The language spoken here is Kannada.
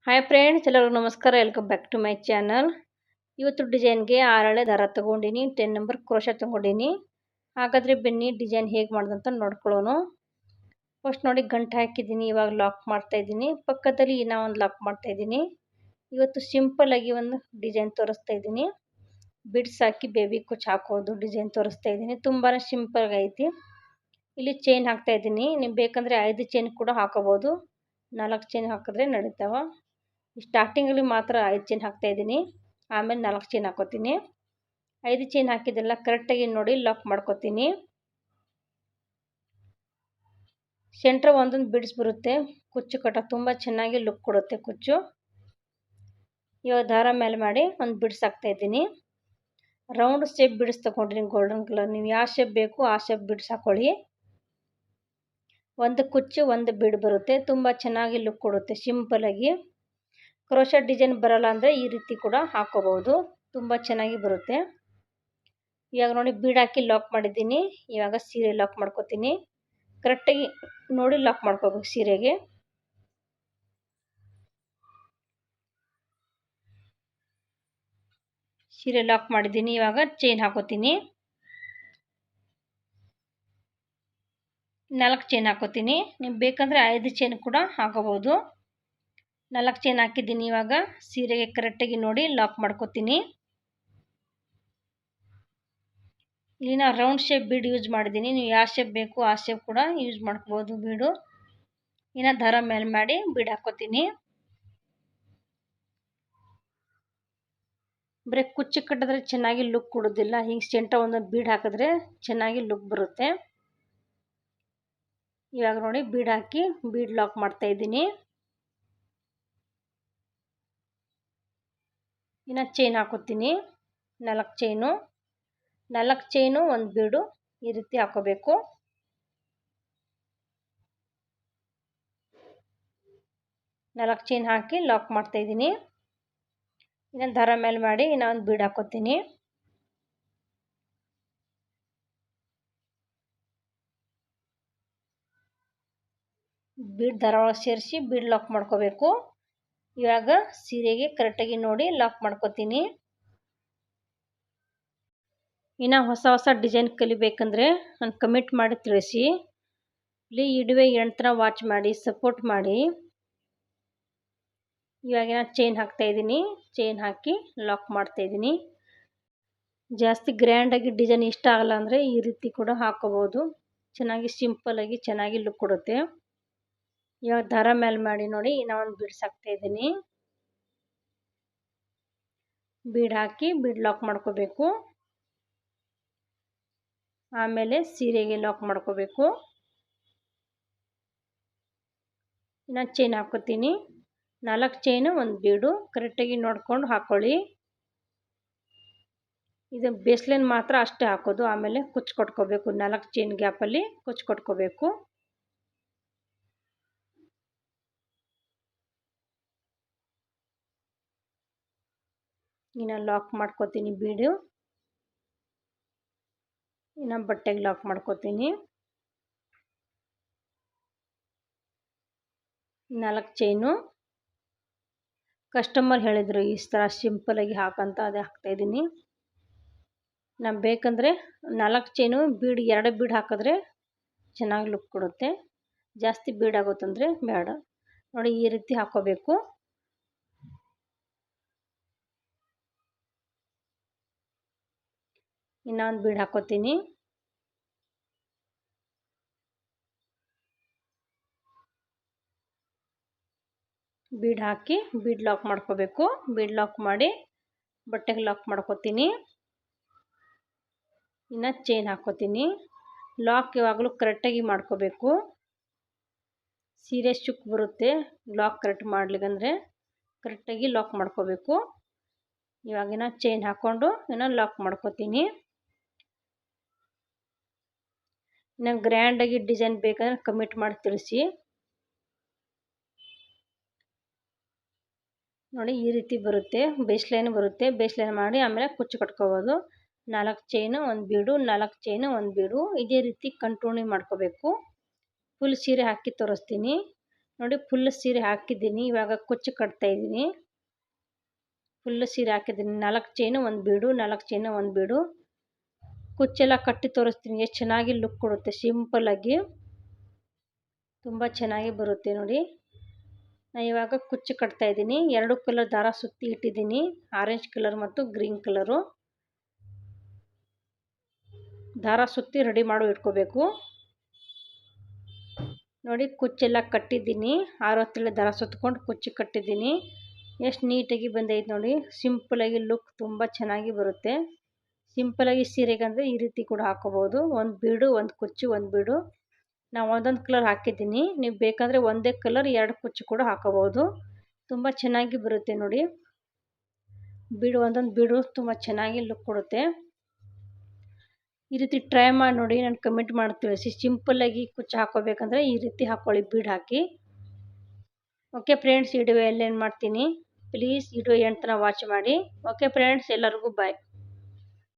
ಹಾಯ್ ಫ್ರೆಂಡ್ಸ್, ಎಲ್ಲರಿಗೂ ನಮಸ್ಕಾರ. Welcome back to my channel. ಇವತ್ತು ಡಿಸೈನ್ಗೆ 6 ಹಳೆ ದಾರ ತೊಗೊಂಡಿನಿ, 10 ನಂಬರ್ ಕ್ರೋಶಾ ತೊಗೊಂಡಿನಿ. ಹಾಗಾದರೆ ಬನ್ನಿ ಡಿಸೈನ್ ಹೇಗೆ ಮಾಡೋದಂತ ನೋಡ್ಕೊಳ್ಳೋಣ. ಫಸ್ಟ್ ನೋಡಿ, ಗಂಟು ಹಾಕಿದ್ದೀನಿ, ಇವಾಗ ಲಾಕ್ ಮಾಡ್ತಾಯಿದ್ದೀನಿ. ಪಕ್ಕದಲ್ಲಿ ಇನ್ನೂ ಒಂದು ಲಾಕ್ ಮಾಡ್ತಾಯಿದ್ದೀನಿ. ಇವತ್ತು ಸಿಂಪಲ್ಲಾಗಿ ಒಂದು ಡಿಸೈನ್ ತೋರಿಸ್ತಾ ಇದ್ದೀನಿ. ಬಿಡ್ಸ್ ಹಾಕಿ ಬೇಬಿ ಕುಚ್ಚು ಹಾಕೋದು ಡಿಸೈನ್ ತೋರಿಸ್ತಾ ಇದ್ದೀನಿ. ತುಂಬಾ ಸಿಂಪಲ್ಲಾಗಿ ಐತಿ. ಇಲ್ಲಿ ಚೈನ್ ಹಾಕ್ತಾಯಿದ್ದೀನಿ. ನೀವು ಬೇಕಂದರೆ 5 ಚೈನ್ ಕೂಡ ಹಾಕೋಬೋದು. 4 ಚೈನ್ ಹಾಕಿದ್ರೆ ನಡೀತಾವ. ಸ್ಟಾರ್ಟಿಂಗಲ್ಲಿ ಮಾತ್ರ 5 ಚೈನ್ ಹಾಕ್ತಾಯಿದ್ದೀನಿ, ಆಮೇಲೆ 4 ಚೈನ್ ಹಾಕೋತೀನಿ. 5 ಚೈನ್ ಹಾಕಿದ್ದೆಲ್ಲ ಕರೆಕ್ಟಾಗಿ ನೋಡಿ ಲಾಕ್ ಮಾಡ್ಕೋತೀನಿ. ಸೆಂಟ್ರ್ ಒಂದೊಂದು ಬಿಡ್ಸ್ ಬರುತ್ತೆ. ಕುಚ್ಚು ಕಟ್ಟ ತುಂಬ ಚೆನ್ನಾಗಿ ಲುಕ್ ಕೊಡುತ್ತೆ ಕುಚ್ಚು. ಇವಾಗ ದಾರ ಮೇಲೆ ಮಾಡಿ ಒಂದು ಬಿಡ್ಸ್ ಹಾಕ್ತಾಯಿದ್ದೀನಿ. ರೌಂಡ್ ಶೇಪ್ ಬಿಡ್ಸ್ ತೊಗೊಂಡ್ರಿ, ಗೋಲ್ಡನ್ ಕಲರ್. ನೀವು ಯಾವ ಶೇಪ್ ಬೇಕು ಆ ಶೇಪ್ ಬಿಡ್ಸ್ ಹಾಕೊಳ್ಳಿ. ಒಂದು ಕುಚ್ಚು ಒಂದು ಬಿಡ್ ಬರುತ್ತೆ, ತುಂಬ ಚೆನ್ನಾಗಿ ಲುಕ್ ಕೊಡುತ್ತೆ ಸಿಂಪಲ್ಲಾಗಿ. ಕ್ರೋಶಾ ಡಿಸೈನ್ ಬರಲ್ಲ ಅಂದರೆ ಈ ರೀತಿ ಕೂಡ ಹಾಕೋಬಹುದು, ತುಂಬ ಚೆನ್ನಾಗಿ ಬರುತ್ತೆ. ಇವಾಗ ನೋಡಿ ಬೀಡ್ ಹಾಕಿ ಲಾಕ್ ಮಾಡಿದ್ದೀನಿ. ಇವಾಗ ಸೀರೆ ಲಾಕ್ ಮಾಡ್ಕೋತೀನಿ. ಕರೆಕ್ಟಾಗಿ ನೋಡಿ ಲಾಕ್ ಮಾಡ್ಕೋಬೇಕು ಸೀರೆಗೆ. ಸೀರೆ ಲಾಕ್ ಮಾಡಿದ್ದೀನಿ. ಇವಾಗ ಚೈನ್ ಹಾಕೋತೀನಿ. 4 ಚೈನ್ ಹಾಕೋತೀನಿ. ನೀವು ಬೇಕಂದರೆ 5 ಚೈನ್ ಕೂಡ ಹಾಕೋಬಹುದು. 4 ಚೈನ್ ಹಾಕಿದ್ದೀನಿ. ಇವಾಗ ಸೀರೆಗೆ ಕರೆಕ್ಟಾಗಿ ನೋಡಿ ಲಾಕ್ ಮಾಡ್ಕೋತೀನಿ. ಇಲ್ಲಿ ನಾನು ರೌಂಡ್ ಶೇಪ್ ಬೀಡ್ ಯೂಸ್ ಮಾಡಿದ್ದೀನಿ. ನೀವು ಯಾವ ಶೇಪ್ ಬೇಕು ಆ ಶೇಪ್ ಕೂಡ ಯೂಸ್ ಮಾಡ್ಕೋಬೋದು ಬೀಡು. ಇನ್ನು ದಾರ ಮೇಲೆ ಮಾಡಿ ಬೀಡ್ ಹಾಕೋತೀನಿ. ಬರೀ ಕುಚ್ಚು ಕಟ್ಟಿದ್ರೆ ಚೆನ್ನಾಗಿ ಲುಕ್ ಕೊಡೋದಿಲ್ಲ. ಹಿಂಗೆ ಸೆಂಟರ್ ಒಂದೊಂದು ಬೀಡ್ ಹಾಕಿದ್ರೆ ಚೆನ್ನಾಗಿ ಲುಕ್ ಬರುತ್ತೆ. ಇವಾಗ ನೋಡಿ ಬೀಡ್ ಹಾಕಿ ಬೀಡ್ ಲಾಕ್ ಮಾಡ್ತಾ ಇದ್ದೀನಿ. ಇನ್ನು ಚೈನ್ ಹಾಕೋತೀನಿ. 4 ಚೈನು, 4 ಚೈನು ಒಂದು ಬೀಡು ಈ ರೀತಿ ಹಾಕೋಬೇಕು. ನಾಲ್ಕು ಚೈನ್ ಹಾಕಿ ಲಾಕ್ ಮಾಡ್ತಾ ಇದ್ದೀನಿ. ಇನ್ನು ದಾರ ಮೇಲೆ ಮಾಡಿ ಇನ್ನೊಂದು ಬೀಡ್ ಹಾಕೋತೀನಿ. ಬೀಡ್ ದಾರ ಒಳಗೆ ಸೇರಿಸಿ ಬೀಡ್ ಲಾಕ್ ಮಾಡ್ಕೋಬೇಕು. ಇವಾಗ ಸೀರೆಗೆ ಕರೆಕ್ಟಾಗಿ ನೋಡಿ ಲಾಕ್ ಮಾಡ್ಕೋತೀನಿ. ಇನ್ನು ಹೊಸ ಹೊಸ ಡಿಸೈನ್ ಕಲಿಬೇಕಂದ್ರೆ ನಾನು ಕಮೆಂಟ್ ಮಾಡಿ ತಿಳಿಸಿ. ಇಲ್ಲಿ ಇಡುವೆ ಎಂಟರ ವಾಚ್ ಮಾಡಿ ಸಪೋರ್ಟ್ ಮಾಡಿ. ಇವಾಗ ನಾನು ಚೈನ್ ಹಾಕ್ತಾಯಿದ್ದೀನಿ. ಚೈನ್ ಹಾಕಿ ಲಾಕ್ ಮಾಡ್ತಾಯಿದ್ದೀನಿ. ಜಾಸ್ತಿ ಗ್ರ್ಯಾಂಡಾಗಿ ಡಿಸೈನ್ ಇಷ್ಟ ಆಗಲ್ಲ ಅಂದರೆ ಈ ರೀತಿ ಕೂಡ ಹಾಕೋಬೋದು. ಚೆನ್ನಾಗಿ ಸಿಂಪಲ್ಲಾಗಿ ಚೆನ್ನಾಗಿ ಲುಕ್ ಕೊಡುತ್ತೆ. ಇವಾಗ ದಾರ ಮೇಲೆ ಮಾಡಿ ನೋಡಿ ಇನ್ನೂ ಒಂದು ಬೀಡ್ಸ್ ಹಾಕ್ತಾಯಿದ್ದೀನಿ. ಬೀಡ್ ಹಾಕಿ ಬೀಡ್ ಲಾಕ್ ಮಾಡ್ಕೋಬೇಕು. ಆಮೇಲೆ ಸೀರೆಗೆ ಲಾಕ್ ಮಾಡ್ಕೋಬೇಕು. ಇನ್ನು ಚೈನ್ ಹಾಕೋತೀನಿ. 4 ಚೈನು ಒಂದು ಬೀಡು ಕರೆಕ್ಟಾಗಿ ನೋಡ್ಕೊಂಡು ಹಾಕ್ಕೊಳ್ಳಿ. ಇದು ಬೇಸ್ಲೈನ್ ಮಾತ್ರ ಅಷ್ಟೇ ಹಾಕೋದು, ಆಮೇಲೆ ಕುಚ್ಚು ಕೊಟ್ಕೋಬೇಕು. 4 ಚೈನ್ ಗ್ಯಾಪಲ್ಲಿ ಕುಚ್ಚು ಕೊಟ್ಕೋಬೇಕು. ಇನ್ನು ಲಾಕ್ ಮಾಡ್ಕೋತೀನಿ ಬೀಡು. ಇನ್ನು ಬಟ್ಟೆಗೆ ಲಾಕ್ ಮಾಡ್ಕೋತೀನಿ. 4 ಚೈನು. ಕಸ್ಟಮರ್ ಹೇಳಿದರು ಈ ಥರ ಸಿಂಪಲ್ಲಾಗಿ ಹಾಕಂತ, ಅದೇ ಹಾಕ್ತಾಯಿದ್ದೀನಿ. ನಾನು ಬೇಕಂದರೆ 4 ಚೈನು ಬೀಡ್ 2 ಬೀಡ್ ಹಾಕಿದ್ರೆ ಚೆನ್ನಾಗಿ ಲುಕ್ ಕೊಡುತ್ತೆ. ಜಾಸ್ತಿ ಬೀಡ್ ಆಗುತ್ತಂದರೆ ಬೇಡ. ನೋಡಿ ಈ ರೀತಿ ಹಾಕೋಬೇಕು. ಇನ್ನೊಂದು ಬೀಡ್ ಹಾಕೋತೀನಿ. ಬೀಡ್ ಹಾಕಿ ಬೀಡ್ ಲಾಕ್ ಮಾಡ್ಕೋಬೇಕು. ಬೀಡ್ ಲಾಕ್ ಮಾಡಿ ಬಟ್ಟೆಗೆ ಲಾಕ್ ಮಾಡ್ಕೋತೀನಿ. ಇನ್ನು ಚೈನ್ ಹಾಕೋತೀನಿ. ಲಾಕ್ ಯಾವಾಗಲೂ ಕರೆಕ್ಟಾಗಿ ಮಾಡ್ಕೋಬೇಕು. ಸೀರೆ ಚುಕ್ ಬರುತ್ತೆ ಲಾಕ್ ಕರೆಕ್ಟ್ ಮಾಡ್ಲಿಕ್ಕಂದರೆ. ಕರೆಕ್ಟಾಗಿ ಲಾಕ್ ಮಾಡ್ಕೋಬೇಕು. ಇವಾಗಿನ ಚೈನ್ ಹಾಕ್ಕೊಂಡು ಇನ್ನು ಲಾಕ್ ಮಾಡ್ಕೋತೀನಿ. ಇನ್ನು ಗ್ರ್ಯಾಂಡಾಗಿ ಡಿಸೈನ್ ಬೇಕಂದ್ರೆ ಕಮೆಂಟ್ ಮಾಡಿ ತಿಳಿಸಿ. ನೋಡಿ ಈ ರೀತಿ ಬರುತ್ತೆ. ಬೇಸ್ಲೈನ್ ಬರುತ್ತೆ. ಬೇಸ್ಲೈನ್ ಮಾಡಿ ಆಮೇಲೆ ಕುಚ್ಚು ಕಟ್ಕೋಬೋದು. 4 ಚೈನು ಒಂದು ಬೀಡು, 4 ಚೈನು ಒಂದು ಬೀಡು, ಇದೇ ರೀತಿ ಕಂಟಿನ್ಯೂ ಮಾಡ್ಕೋಬೇಕು. ಫುಲ್ ಸೀರೆ ಹಾಕಿ ತೋರಿಸ್ತೀನಿ ನೋಡಿ ಫುಲ್ ಸೀರೆ ಹಾಕಿದ್ದೀನಿ. ಇವಾಗ ಕುಚ್ಚು ಕಟ್ತಾ ಇದ್ದೀನಿ. ಫುಲ್ ಸೀರೆ ಹಾಕಿದ್ದೀನಿ. 4 ಚೈನು 1 ಬೀಡು, 4 ಚೈನು 1 ಬೀಡು. ಕುಚ್ಚೆಲ್ಲ ಕಟ್ಟಿ ತೋರಿಸ್ತೀನಿ ಎಷ್ಟು ಚೆನ್ನಾಗಿ ಲುಕ್ ಕೊಡುತ್ತೆ. ಸಿಂಪಲ್ಲಾಗಿ ತುಂಬ ಚೆನ್ನಾಗಿ ಬರುತ್ತೆ ನೋಡಿ. ನಾನು ಇವಾಗ ಕುಚ್ಚು ಕಟ್ತಾ ಇದ್ದೀನಿ. 2 ಕಲರ್ ದಾರ ಸುತ್ತಿ ಇಟ್ಟಿದ್ದೀನಿ, ಆರೆಂಜ್ ಕಲರ್ ಮತ್ತು ಗ್ರೀನ್ ಕಲರು. ದಾರ ಸುತ್ತಿ ರೆಡಿ ಮಾಡಿ ಇಟ್ಕೋಬೇಕು. ನೋಡಿ ಕುಚ್ಚೆಲ್ಲ ಕಟ್ಟಿದ್ದೀನಿ. 6 ದಾರ ಸುತ್ಕೊಂಡು ಕುಚ್ಚು ಕಟ್ಟಿದ್ದೀನಿ. ಎಷ್ಟು ನೀಟಾಗಿ ಬಂದೈತೆ ನೋಡಿ. ಸಿಂಪಲಾಗಿ ಲುಕ್ ತುಂಬ ಚೆನ್ನಾಗಿ ಬರುತ್ತೆ. ಸಿಂಪಲಾಗಿ ಸೀರೆಗಂದರೆ ಈ ರೀತಿ ಕೂಡ ಹಾಕೋಬೋದು. 1 ಬೀಡು, 1 ಕುಚ್ಚು, 1 ಬೀಡು. ನಾವು ಒಂದೊಂದು ಕಲರ್ ಹಾಕಿದ್ದೀನಿ. ನೀವು ಬೇಕಂದರೆ ಒಂದೇ ಕಲರ್ 2 ಕುಚ್ಚು ಕೂಡ ಹಾಕೋಬೋದು. ತುಂಬ ಚೆನ್ನಾಗಿ ಬರುತ್ತೆ ನೋಡಿ. ಬೀಡು ಒಂದೊಂದು ಬೀಡು ತುಂಬ ಚೆನ್ನಾಗಿ ಲುಕ್ ಕೊಡುತ್ತೆ. ಈ ರೀತಿ ಟ್ರೈ ಮಾಡಿ ನೋಡಿ, ನಾನು ಕಮೆಂಟ್ ಮಾಡಿ ತಿಳಿಸಿ. ಸಿಂಪಲ್ಲಾಗಿ ಕುಚ್ಚು ಹಾಕೋಬೇಕಂದ್ರೆ ಈ ರೀತಿ ಹಾಕ್ಕೊಳ್ಳಿ, ಬೀಡ್ ಹಾಕಿ. ಓಕೆ ಫ್ರೆಂಡ್ಸ್, ವಿಡಿಯೋ ಎಲ್ಲೇನು ಮಾಡ್ತೀನಿ ಪ್ಲೀಸ್ ವಿಡಿಯೋ ಎಂಡ್ ತನಕ ವಾಚ್ ಮಾಡಿ. ಓಕೆ ಫ್ರೆಂಡ್ಸ್, ಎಲ್ಲರಿಗೂ ಬಾಯ್.